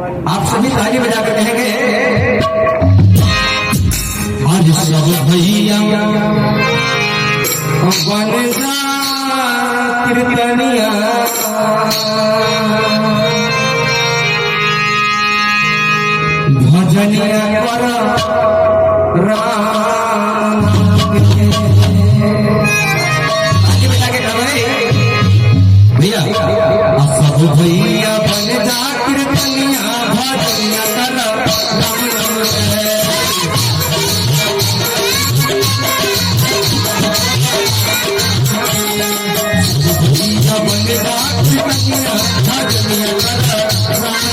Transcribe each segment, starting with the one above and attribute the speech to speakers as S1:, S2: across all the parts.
S1: आप सभी ताली बजाकर कहेंगे, आज सब भैया बन जा कीर्तनिया, भजनिया कर राम भैया, सब भैया बन जा कीर्तनिया, भजनिया कर राम सब भैया बन जा कीर्तनिया, भजनिया कर राम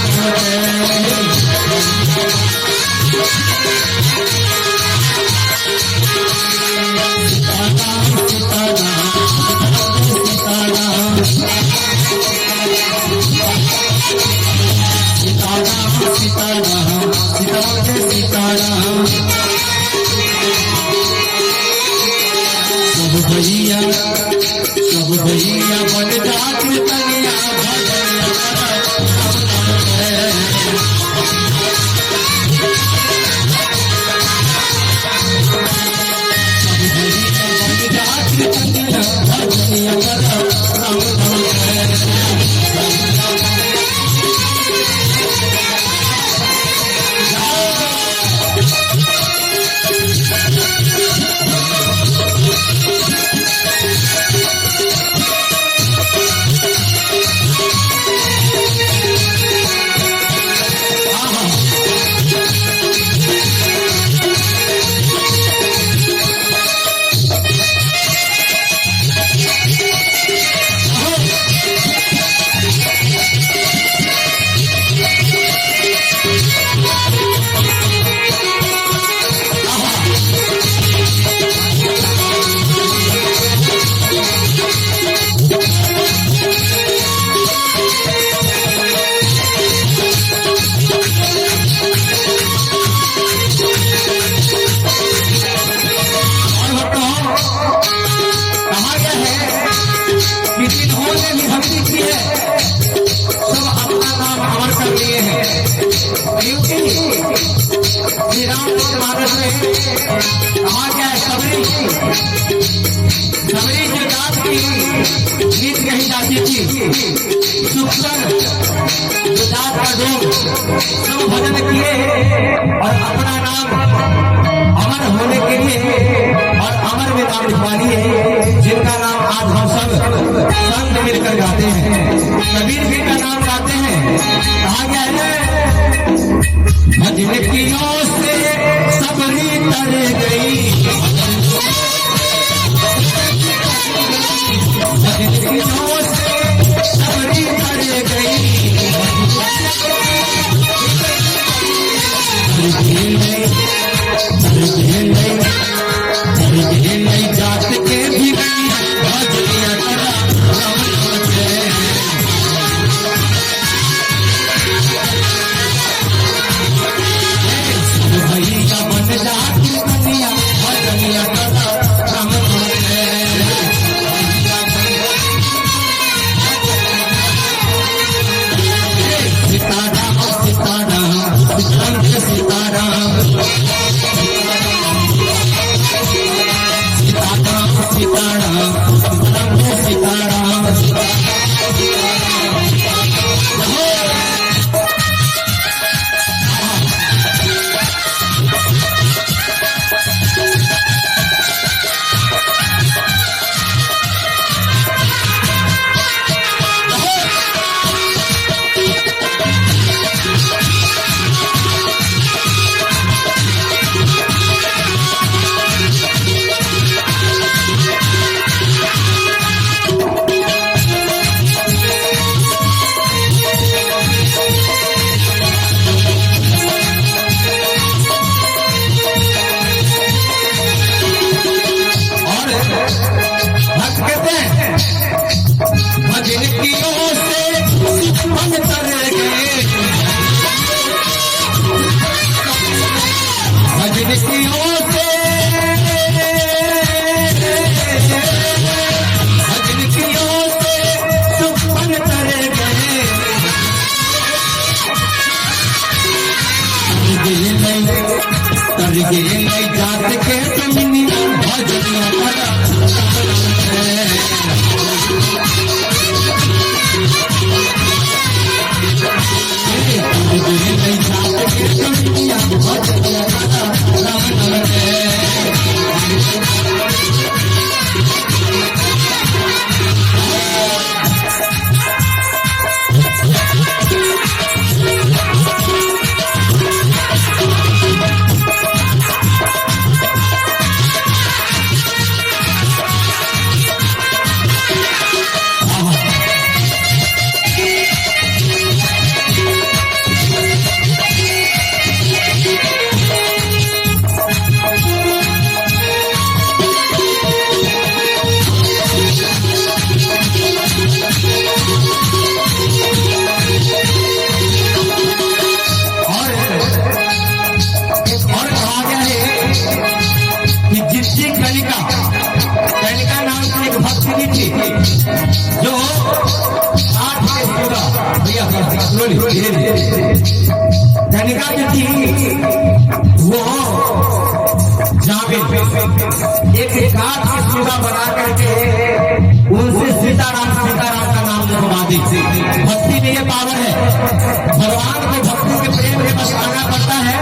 S1: कहा गया है, सबरी के जात की गीत कही जाती थी, सुखसन जात का लोग सब भजन किए और अपना नाम अमर होने के लिए और अमर में नाम लिखवा लिए, जिनका नाम आज हम सब संग मिलकर गाते हैं, कबीर जी का नाम गाते हैं। कहा गया है, भजन की ओर से सबरी तर गई, भजन की ओर से सबरी तर गई, नहीं जात के भी भजनिया करा भैया बन जा कीर्तनिया, कनिका जो थी वो जामिन एक काठ की सुगा बना करके उनसे सीताराम का नाम लिखवा दी। भक्ति में ये पावर है, भगवान को भक्ति के प्रेम के बस आना पड़ता है।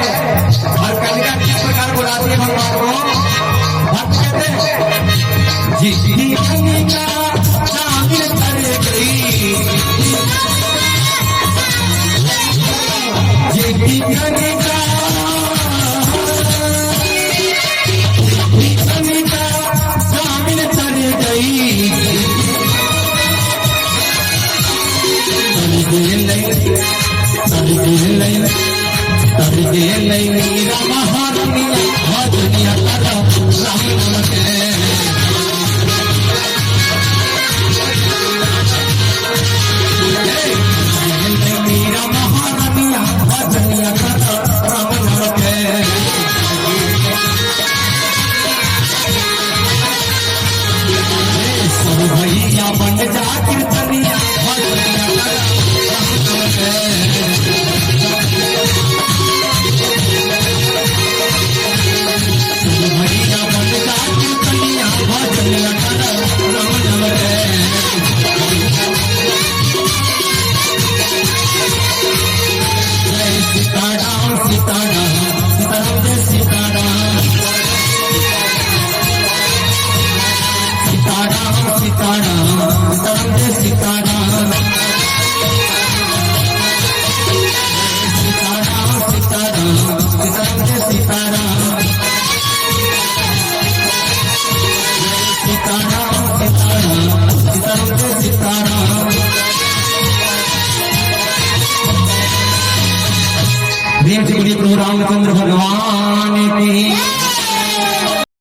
S1: और कनिका किस प्रकार बुलाती है भगवान को? भक्त कहते हैं जी कनिका जामिन कर गई, जी कनिका जामिन कर गई, महारानिया दुनिया राम मेरा महारानिया दुनिया राम सब भैया बन जा कीर्तनिया प्रेम से बोलिए प्रभु रामचंद्र भगवान की।